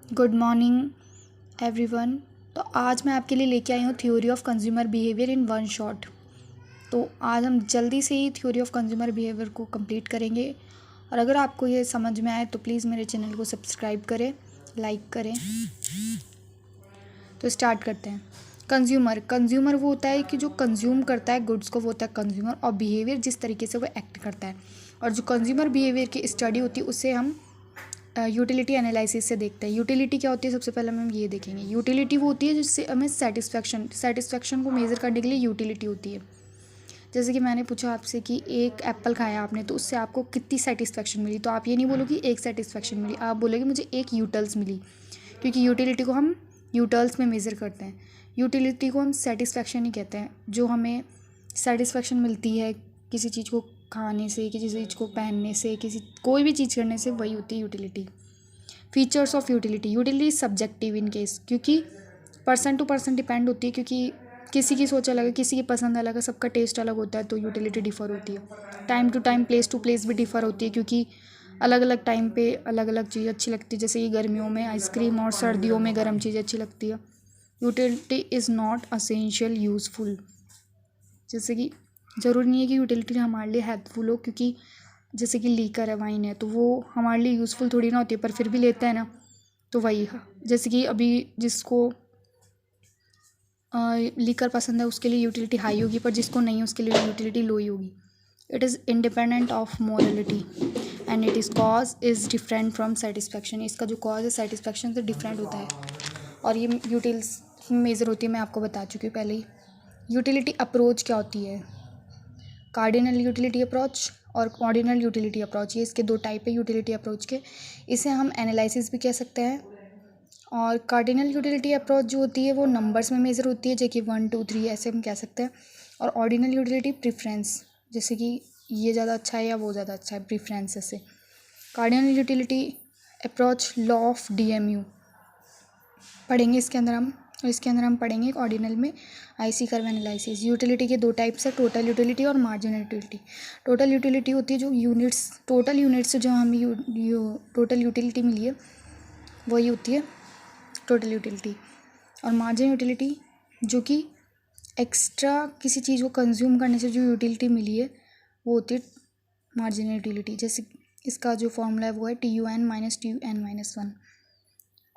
Good morning everyone. तो आज मैं आपके लिए लेके आई हूँ theory of consumer behaviour in one shot. तो आज हम जल्दी से ही थ्योरी ऑफ कंज्यूमर बिहेवियर को कंप्लीट करेंगे। और अगर आपको ये समझ में आए तो प्लीज़ मेरे चैनल को सब्सक्राइब करें, लाइक करें। तो स्टार्ट करते हैं। कंज्यूमर वो होता है कि जो कंज्यूम करता है गुड्स को, वो होता है कंज्यूमर। और बिहेवियर जिस तरीके से वो एक्ट करता है। और जो कंज्यूमर बिहेवियर की स्टडी होती है उससे हम यूटिलिटी एनालिसिस से देखते हैं। यूटिलिटी क्या होती है, सबसे पहले हम ये देखेंगे। यूटिलिटी वो होती है जिससे हमें सेटिस्फैक्शन को मेज़र करने के लिए यूटिलिटी होती है। जैसे कि मैंने पूछा आपसे कि एक एप्पल खाया आपने तो उससे आपको कितनी सेटिस्फैक्शन मिली, तो आप ये नहीं बोलोगे एक सेटिस्फैक्शन मिली, आप बोलोगे मुझे एक यूटल्स मिली, क्योंकि यूटिलिटी को हम यूटल्स में मेज़र करते हैं। यूटिलिटी को हम सेटिस्फैक्शन ही कहते हैं। जो हमें सेटिस्फैक्शन मिलती है किसी चीज़ को खाने से, किसी चीज़ को पहनने से, कोई भी चीज़ करने से, वही होती है utility. Features of utility. Utility subjective in case, क्योंकि पर्सन टू पर्सन डिपेंड होती है, क्योंकि किसी की सोच अलग है, किसी की पसंद अलग है, सबका टेस्ट अलग होता है, तो यूटिलिटी डिफ़र होती है। Time to time, place to place भी डिफ़र होती है, क्योंकि अलग अलग टाइम पे अलग अलग चीज़ अच्छी लगती है। जैसे कि गर्मियों में आइसक्रीम और सर्दियों में गर्म चीज़ अच्छी लगती है। Utility is not essential useful. जैसे कि ज़रूरी नहीं है कि यूटिलिटी हमारे लिए हेल्पफुल हो, क्योंकि जैसे कि लीकर है, वाइन है, तो वो हमारे लिए यूज़फुल थोड़ी ना होती है, पर फिर भी लेते हैं ना। तो वही है, जैसे कि अभी जिसको लीकर पसंद है उसके लिए यूटिलिटी हाई होगी, पर जिसको नहीं है उसके लिए यूटिलिटी लो ही होगी। It is independent of morality and it is cause is different from satisfaction. इसका जो कॉज है सेटिस्फैक्शन से डिफरेंट होता है। और ये यूटिल्स मेज़र होती है, मैं आपको बता चुकी हूँ पहले ही। यूटिलिटी अप्रोच क्या होती है? कार्डिनल यूटिलिटी अप्रोच और ऑर्डिनल यूटिलिटी अप्रोच, ये इसके दो टाइप है यूटिलिटी अप्रोच के। इसे हम एनालिसिस भी कह सकते हैं। और कार्डिनल यूटिलिटी अप्रोच जो होती है वो नंबर्स में मेज़र होती है, जैसे कि 1 2 3 ऐसे हम कह सकते हैं। और ऑर्डिनल यूटिलिटी प्रेफरेंस, जैसे कि ये ज़्यादा अच्छा है या वो ज़्यादा अच्छा है, प्रेफरेंस से। Cardinal utility approach law of DMU पढ़ेंगे इसके अंदर हम। और इसके अंदर हम पढ़ेंगे ऑर्डिनल में आईसी कर्व एनालिसिस। यूटिलिटी के दो टाइप्स है, टोटल यूटिलिटी और मार्जिनल यूटिलिटी। टोटल यूटिलिटी होती है जो यूनिट्स, टोटल यूनिट्स से जो हमें टोटल यूटिलिटी मिली है वही होती है टोटल यूटिलिटी। और मार्जिन यूटिलिटी जो कि एक्स्ट्रा किसी चीज़ को कंज्यूम करने से जो यूटिलिटी मिली है वो होती है मार्जिनल यूटिलिटी। जैसे इसका जो फॉर्मूला है वो है TUN माइनस TUN माइनस 1।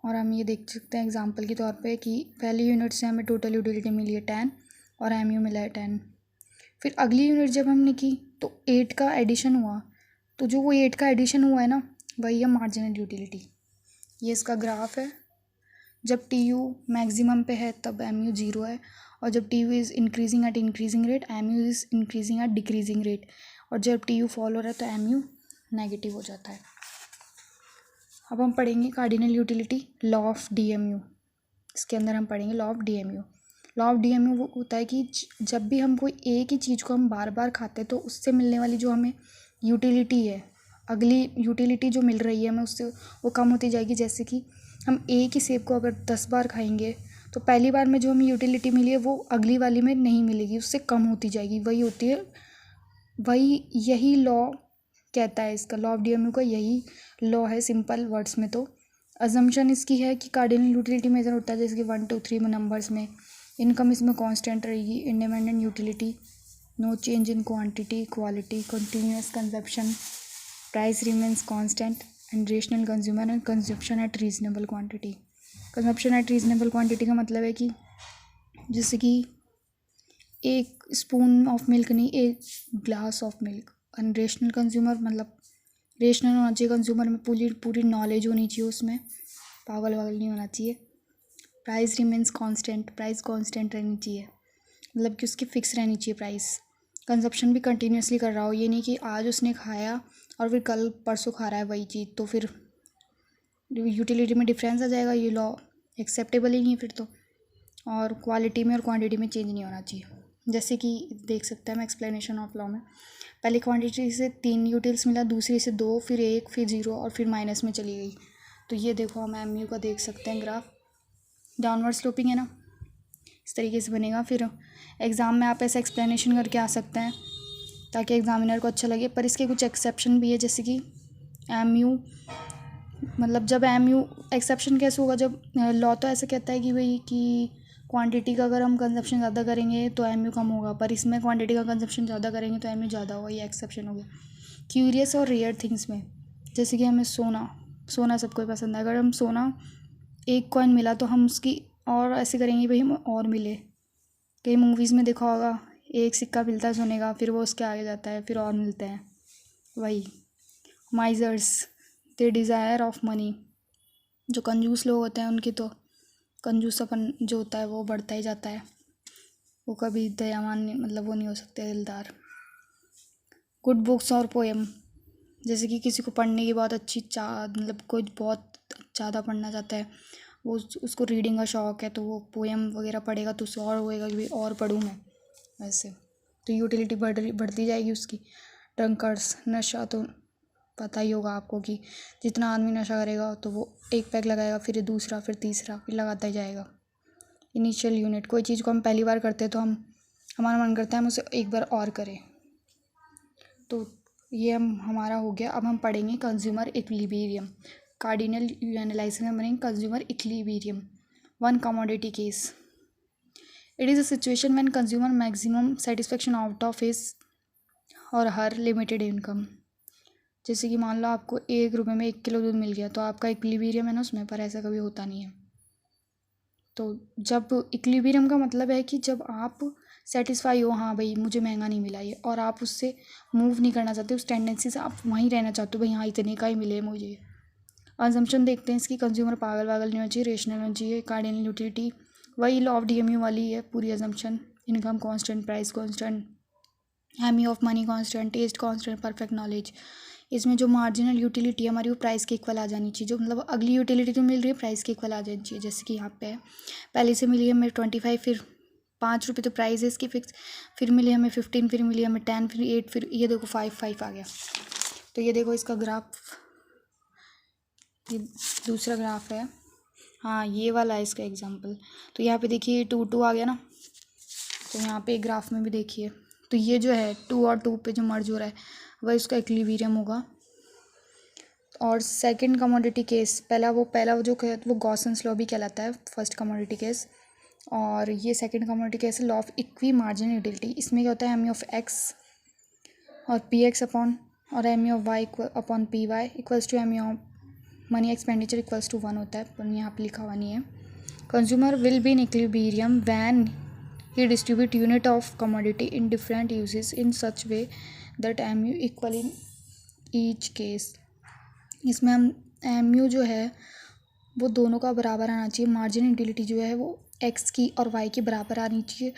और हम ये देख सकते हैं एग्जांपल के तौर पे कि पहली यूनिट से हमें टोटल यूटिलिटी मिली है 10 और MU मिला है 10। फिर अगली यूनिट जब हमने की तो 8 का एडिशन हुआ, तो जो वो 8 का एडिशन हुआ है ना, वही है मार्जिनल यूटिलिटी। ये इसका ग्राफ है। जब TU मैक्सिमम पे है तब MU 0 है, और जब TU is increasing at increasing rate, MU is increasing at decreasing rate. और जब TU फॉल हो रहा है तो MU नेगेटिव हो जाता है। अब हम पढ़ेंगे cardinal utility, law of DMU। इसके अंदर हम पढ़ेंगे law of DMU। Law of DMU वो होता है कि जब भी हम कोई एक ही चीज़ को हम बार बार खाते हैं तो उससे मिलने वाली जो हमें यूटिलिटी है, अगली यूटिलिटी जो मिल रही है हमें उससे वो कम होती जाएगी। जैसे कि हम एक ही सेब को अगर 10 बार खाएंगे तो पहली बार में जो हमें यूटिलिटी मिली है वो अगली वाली में नहीं मिलेगी, उससे कम होती जाएगी। वही होती है, यही लॉ कहता है, इसका लॉ ऑफ DMU का यही लॉ है सिंपल वर्ड्स में। तो अजम्पशन इसकी है कि कार्डिनल यूटिलिटी मेजर होता है जैसे कि 1 2 3 में नंबर्स में। इनकम इसमें कांस्टेंट रहेगी। Independent utility, no change in quantity quality, continuous consumption, price remains constant, and rational consumer and consumption at reasonable quantity. Consumption at reasonable quantity का मतलब है कि जैसे कि एक स्पून ऑफ मिल्क नहीं, एक glass of milk. And rational consumer मतलब रेशनल होना चाहिए कंज्यूमर में, पूरी नॉलेज होनी चाहिए उसमें, पागल वागल नहीं होना चाहिए। Price remains constant, price constant रहनी चाहिए, मतलब कि उसकी फिक्स रहनी चाहिए प्राइस। कंजप्शन भी कंटिन्यूसली कर रहा हो, ये नहीं कि आज उसने खाया और फिर कल परसों खा रहा है वही चीज़, तो फिर यूटिलिटी में डिफरेंस आ जाएगा। ये लॉ एक्सेप्टेबल ही नहीं है फिर तो। और क्वालिटी में और क्वांटिटी में चेंज नहीं होना चाहिए। जैसे कि देख सकते हैं हम एक्सप्लेनेशन ऑफ लॉ में, पहली क्वांटिटी से 3 यूटिल्स मिला, दूसरी से 2, फिर 1, फिर 0 और फिर माइनस में चली गई। तो ये देखो हम MU का देख सकते हैं ग्राफ, डाउनवर्ड स्लोपिंग है ना, इस तरीके से बनेगा। फिर एग्ज़ाम में आप ऐसा एक्सप्लेनेशन करके आ सकते हैं ताकि एग्जामिनर को अच्छा लगे। पर इसके कुछ एक्सेप्शन भी है, जैसे कि MU मतलब जब एम यू एक्सेप्शन कैसे होगा, जब लॉ तो ऐसा कहता है कि भाई कि क्वांटिटी का अगर हम कंजप्शन ज़्यादा करेंगे तो एम यू कम होगा, पर इसमें क्वांटिटी का कंजप्शन ज़्यादा करेंगे तो एम यू ज़्यादा होगा, ये एक्सेप्शन हो गया। क्यूरियस और रेयर थिंग्स में, जैसे कि हमें सोना सबको ही पसंद है, अगर हम सोना एक कॉइन मिला तो हम उसकी और ऐसे करेंगे भाई हमें और मिले। कई मूवीज़ में देखा होगा, एक सिक्का मिलता है सोने का, फिर वो उसके आगे जाता है, फिर और मिलते हैं। वही माइजर्स, दे डिज़ायर ऑफ मनी, जो कंजूस लोग होते हैं उनकी तो कंजूसपन जो होता है वो बढ़ता ही जाता है, वो कभी दयावान नहीं, मतलब वो नहीं हो सकते दिलदार। गुड बुक्स और पोएम, जैसे कि किसी को पढ़ने की बहुत अच्छी मतलब कोई बहुत ज़्यादा पढ़ना चाहता है, वो उसको रीडिंग का शौक़ है, तो वो पोएम वगैरह पढ़ेगा तो उससे और होएगा कि भाई और पढ़ूँ मैं, वैसे तो यूटिलिटी बढ़ती जाएगी उसकी। ड्रंकर्स, नशा तो पता ही होगा आपको कि जितना आदमी नशा करेगा तो वो एक पैक लगाएगा, फिर दूसरा, फिर तीसरा, फिर लगाता ही जाएगा। इनिशियल यूनिट, कोई चीज़ को हम पहली बार करते हैं तो हमारा मन करता है हम उसे एक बार और करें, तो ये हमारा हो गया। अब हम पढ़ेंगे कंज्यूमर इक्विलिब्रियम। कार्डिनल एनालिसिस में पढ़ेंगे consumer equilibrium. One commodity case, it is a situation when consumer maximum satisfaction out of his और हर लिमिटेड इनकम। जैसे कि मान लो आपको 1 रुपये में 1 किलो दूध मिल गया, तो आपका इक्विलिब्रियम है ना उसमें, पर ऐसा कभी होता नहीं है। तो जब इक्विलिब्रियम का मतलब है कि जब आप सेटिस्फाई हो, हाँ भाई मुझे महंगा नहीं मिला ये, और आप उससे मूव नहीं करना चाहते, उस टेंडेंसी से आप वहीं रहना चाहते हो, भाई हाँ इतने का ही मिले मुझे। असम्पशन देखते हैं इसकी, कंज्यूमर पागल नहीं होना चाहिए, रेशनल होना चाहिए। कार्डिनल यूटिलिटी वही लॉ ऑफ डीएमयू वाली है पूरी assumption. Income constant, price constant, ME of money constant, taste constant, perfect knowledge. इसमें जो मार्जिनल यूटिलिटी है हमारी वो प्राइस के इक्वल आ जानी चाहिए, जो मतलब अगली यूटिलिटी तो मिल रही है प्राइस के इक्वल आ जानी चाहिए। जैसे कि यहाँ पे है, पहले से मिली है हमें 25, फिर 5 रुपये तो प्राइस है इसकी फिक्स, फिर मिली हमें 15, फिर मिली हमें 10, फिर 8, फिर ये देखो 5 आ गया। तो ये देखो इसका ग्राफ, ये दूसरा ग्राफ है, हाँ ये वाला है इसका एग्जाम्पल। तो यहाँ पे देखिए 2 आ गया ना, तो यहाँ पे ग्राफ में भी देखिए, तो ये जो है 2 और 2 पे जो मर्ज हो रहा है वह इसका इक्विलिब्रियम होगा। और सेकंड कमोडिटी केस, पहला जो वो गॉसन्स लॉ भी कहलाता है, फर्स्ट कमोडिटी केस, और ये सेकंड कमोडिटी केस है law of equi marginal utility. इसमें क्या होता है, एम ई ऑफ एक्स और पी एक्स अपॉन और M E of Y upon P Y equals to M E of money expenditure equals to 1 होता है, पर यहाँ पे लिखा हुआ नहीं है। Consumer will be in equilibrium when he distribute unit of commodity in different uses in such way that mu equal in each case। इसमें हम mu जो है वो दोनों का बराबर आना चाहिए, मार्जिनल यूटिलिटी जो है वो x की और y की बराबर आनी चाहिए,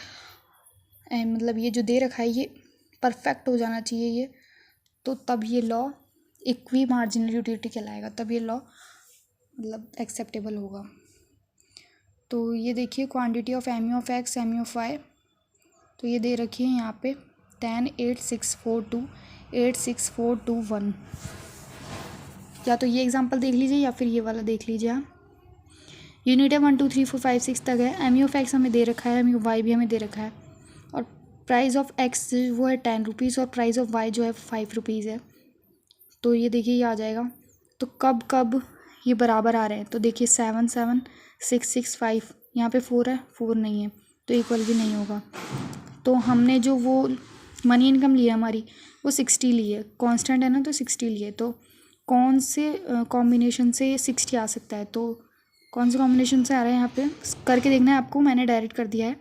मतलब ये जो दे रखा है ये परफेक्ट हो जाना चाहिए ये, तो तब ये लॉ इक्वी मार्जिनल यूटिलिटी कहलाएगा, तब ये लॉ मतलब एक्सेप्टेबल होगा। तो ये देखिए quantity of M U of X, M U of Y, तो ये दे रखी है यहाँ पे 10, 8, 6, 4, 2, 8, 6, 4, 2, 1। या तो ये एग्जांपल देख लीजिए या फिर ये वाला देख लीजिए आप। यूनिट है 1, 2, 3, 4, 5, 6 तक है। एम यू ऑफ एक्स हमें दे रखा है, एम यू वाई भी हमें दे रखा है, और प्राइस ऑफ एक्स वो है 10 रुपीज़ और प्राइस ऑफ वाई जो है 5 रुपीज़ है। तो ये देखिए ये आ जाएगा, तो कब कब ये बराबर आ रहे हैं, तो देखिए 7, 7, 6, 6, 5, यहाँ पे 4 है, 4 नहीं है तो इक्वल भी नहीं होगा। तो हमने जो वो मनी इनकम ली है हमारी वो 60 ली है, कांस्टेंट है ना, तो 60 ली है, तो कौन से कॉम्बिनेशन से 60 आ सकता है, तो कौन से कॉम्बिनेशन से आ रहा है यहाँ पे करके देखना है आपको, मैंने डायरेक्ट कर दिया है।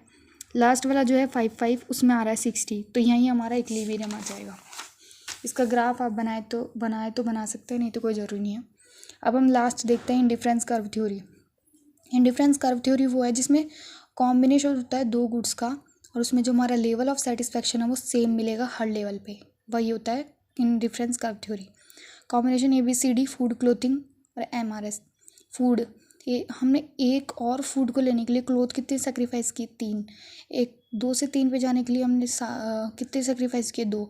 लास्ट वाला जो है 5, 5 उसमें आ रहा है 60, तो यहीं हमारा इक्विलिब्रियम आ जाएगा। इसका ग्राफ आप बनाए तो बना सकते हैं, नहीं तो कोई ज़रूरी नहीं है। अब हम लास्ट देखते हैं indifference curve theory. Indifference curve theory वो है जिसमें कॉम्बिनेशन होता है 2 गुड्स का, और उसमें जो हमारा लेवल ऑफ सेटिस्फेक्शन है वो सेम मिलेगा हर लेवल पे, वही होता है indifference curve theory. Combination ABCD, food, clothing और MRS। फूड, ये हमने एक और फूड को लेने के लिए क्लोथ कितने सेक्रीफाइस किए, 3, 2 से 3 पे जाने के लिए हमने कितने सेक्रीफाइस किए, 2,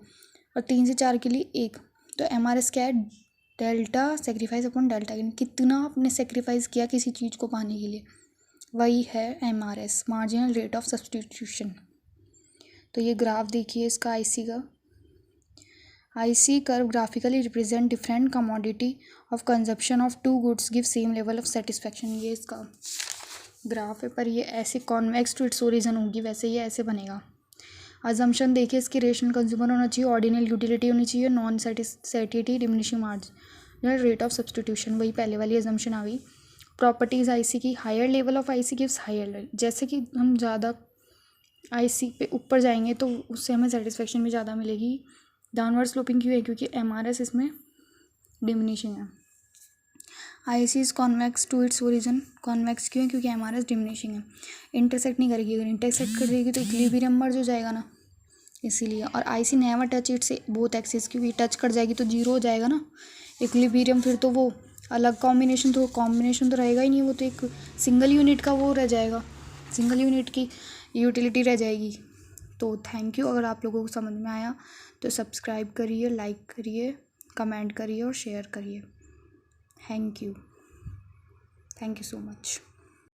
और 3 से 4 के लिए 1। तो MRS क्या है, delta sacrifice upon delta gain, कितना आपने सेक्रीफाइस किया किसी चीज़ को पाने के लिए, वही है MRS, marginal rate of substitution. तो ये ग्राफ देखिए इसका IC curve graphically represent different commodity of consumption of two goods give same level of satisfaction. ये इसका ग्राफ है, पर ये ऐसे कॉन्वेक्स टू इट्स ओरिजिन होगी, वैसे ये ऐसे बनेगा। अजम्पशन देखिए इसकी रेशनल कंज्यूमर होना चाहिए, ऑर्डिनल यूटिलिटी होनी चाहिए, non satiety diminishing marginal rate of substitution, वही पहले वाली अजम्पशन आ गई। प्रॉपर्टीज़ आईसी की, higher level of IC gives higher, जैसे कि हम ज़्यादा आईसी पे ऊपर जाएंगे तो उससे हमें सेटिस्फेक्शन भी ज़्यादा मिलेगी। डाउनवर्ड स्लोपिंग क्यों है, क्योंकि एमआरएस इसमें डिमिनिशिंग है। IC is convex to its origin, convex क्यों है, क्योंकि एमआरएस डिमिनिशिंग है। इंटरसेक्ट नहीं करेगी, अगर इंटरसेक्ट कर देगी तो इक्विलिब्रियम मर्ज हो जाएगा ना, इसीलिए। और IC never touch it's both axis, क्योंकि टच कर जाएगी तो जीरो हो जाएगा ना इक्विलिब्रियम, फिर तो वो अलग कॉम्बिनेशन तो रहेगा ही नहीं, वो तो एक सिंगल यूनिट का वो रह जाएगा, सिंगल यूनिट की यूटिलिटी रह जाएगी। तो थैंक यू। अगर आप लोगों को समझ में आया तो सब्सक्राइब करिए, लाइक करिए, कमेंट करिए और शेयर करिए। Thank you so much.